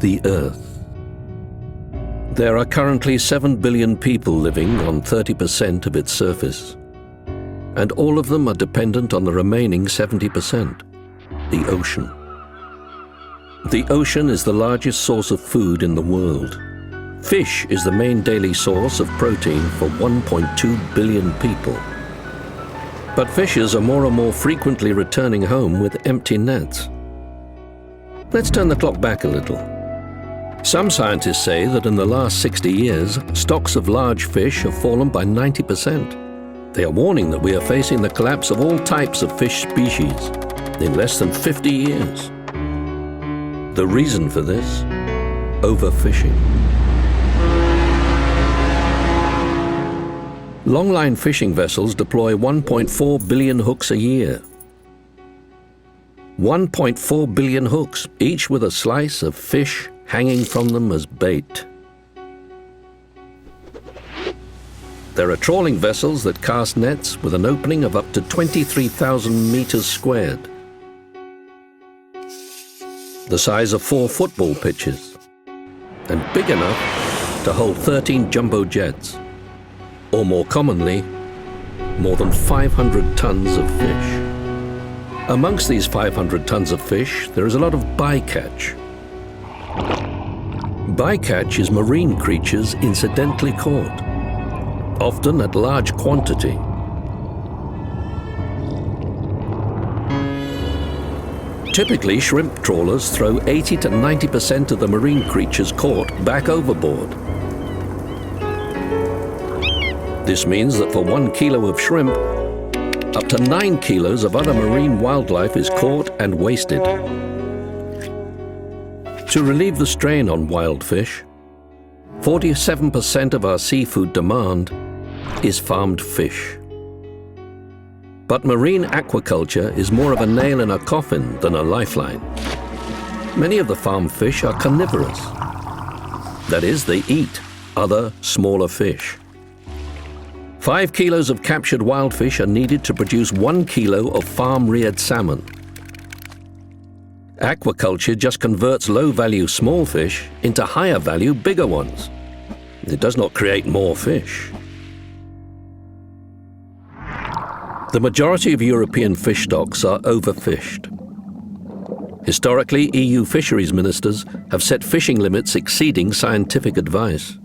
the Earth. There are currently 7 billion people living on 30% of its surface, and all of them are dependent on the remaining 70%, the ocean. The ocean is the largest source of food in the world. Fish is the main daily source of protein for 1.2 billion people. But fishers are more and more frequently returning home with empty nets. Let's turn the clock back a little. Some scientists say that in the last 60 years, stocks of large fish have fallen by 90%. They are warning that we are facing the collapse of all types of fish species in less than 50 years. The reason for this? Overfishing. Longline fishing vessels deploy 1.4 billion hooks a year. 1.4 billion hooks, each with a slice of fish hanging from them as bait. There are trawling vessels that cast nets with an opening of up to 23,000 meters squared, the size of 4 football pitches, and big enough to hold 13 jumbo jets, or more commonly, more than 500 tons of fish. Amongst these 500 tons of fish, there is a lot of bycatch. Bycatch is marine creatures incidentally caught, often at large quantity. Typically, shrimp trawlers throw 80 to 90% of the marine creatures caught back overboard. This means that for 1 kilo of shrimp, up to 9 kilos of other marine wildlife is caught and wasted. To relieve the strain on wild fish, 47% of our seafood demand is farmed fish. But marine aquaculture is more of a nail in a coffin than a lifeline. Many of the farmed fish are carnivorous. That is, they eat other, smaller fish. 5 kilos of captured wild fish are needed to produce 1 kilo of farm-reared salmon. Aquaculture just converts low-value small fish into higher-value bigger ones. It does not create more fish. The majority of European fish stocks are overfished. Historically, EU fisheries ministers have set fishing limits exceeding scientific advice.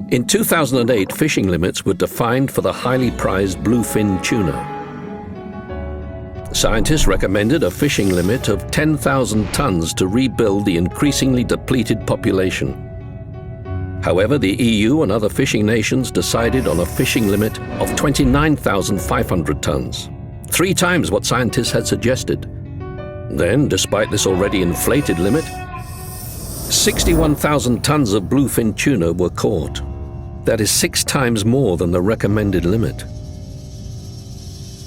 In 2008, fishing limits were defined for the highly prized bluefin tuna. Scientists recommended a fishing limit of 10,000 tons to rebuild the increasingly depleted population. However, the EU and other fishing nations decided on a fishing limit of 29,500 tons, 3 times what scientists had suggested. Then, despite this already inflated limit, 61,000 tons of bluefin tuna were caught. That is 6 times more than the recommended limit.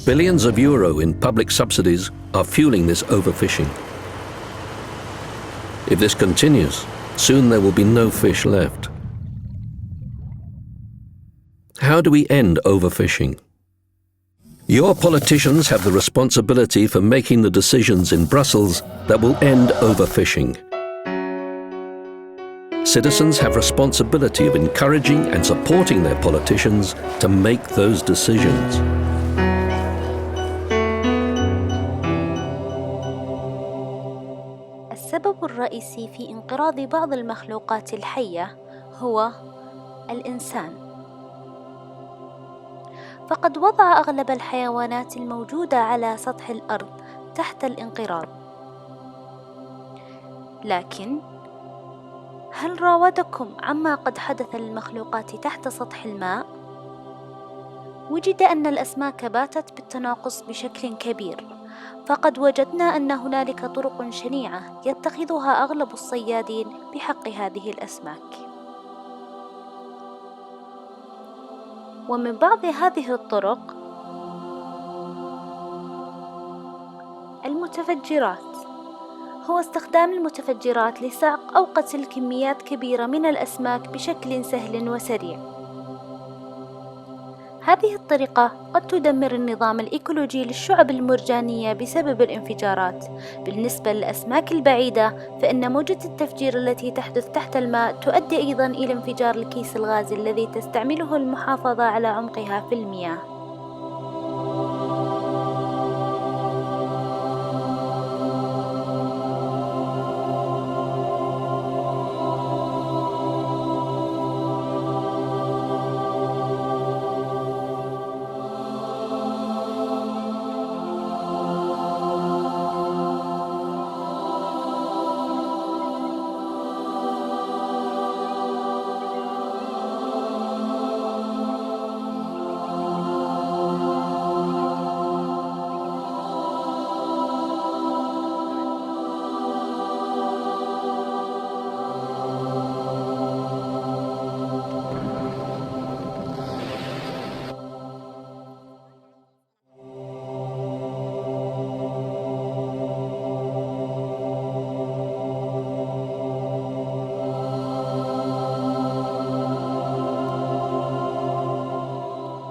Billions of euro in public subsidies are fueling this overfishing. If this continues, soon there will be no fish left. How do we end overfishing? Your politicians have the responsibility for making the decisions in Brussels that will end overfishing. Citizens have responsibility of encouraging and supporting their politicians to make those decisions. السبب الرئيسي في انقراض بعض المخلوقات الحية هو الإنسان. فقد وضع أغلب الحيوانات الموجودة على سطح الأرض تحت الانقراض. لكن هل راودكم عما قد حدث للمخلوقات تحت سطح الماء؟ وجد أن الأسماك باتت بالتناقص بشكل كبير، فقد وجدنا أن هنالك طرق شنيعة يتخذها أغلب الصيادين بحق هذه الأسماك. ومن بعض هذه الطرق المتفجرات، هو استخدام المتفجرات لصعق أو قتل كميات كبيرة من الأسماك بشكل سهل وسريع. هذه الطريقة قد تدمر النظام الإيكولوجي للشعب المرجانية بسبب الانفجارات. بالنسبة للأسماك البعيدة، فإن موجة التفجير التي تحدث تحت الماء تؤدي أيضا إلى انفجار الكيس الغازي الذي تستعمله المحافظة على عمقها في المياه.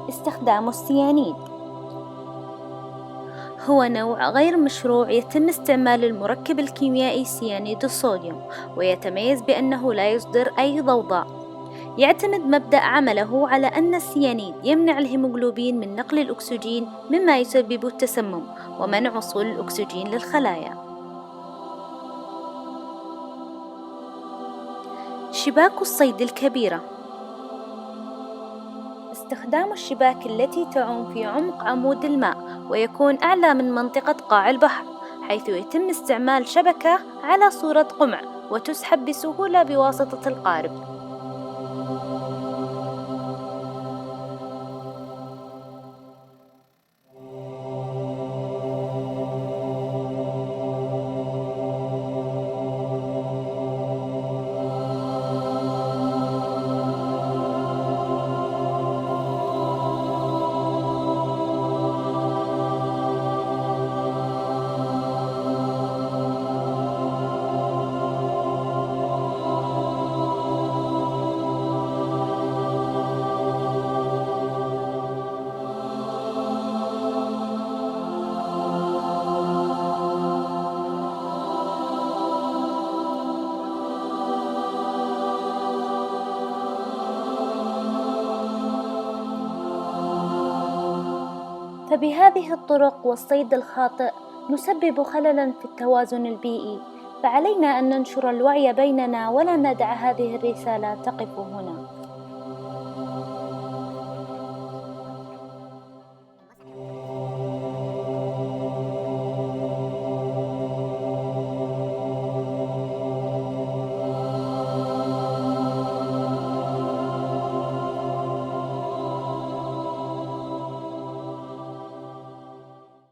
استخدام السيانيد هو نوع غير مشروع يتم استعمال المركب الكيميائي سيانيد الصوديوم، ويتميز بأنه لا يصدر أي ضوضاء. يعتمد مبدأ عمله على أن السيانيد يمنع الهيموغلوبين من نقل الأكسجين، مما يسبب التسمم ومنع وصول الأكسجين للخلايا. شباك الصيد الكبيرة. استخدام الشباك التي تعوم في عمق عمود الماء ويكون أعلى من منطقة قاع البحر، حيث يتم استعمال شبكة على صورة قمع وتسحب بسهولة بواسطة القارب. فبهذه الطرق والصيد الخاطئ نسبب خللاً في التوازن البيئي، فعلينا أن ننشر الوعي بيننا ولا ندع هذه الرسالة تقف هنا.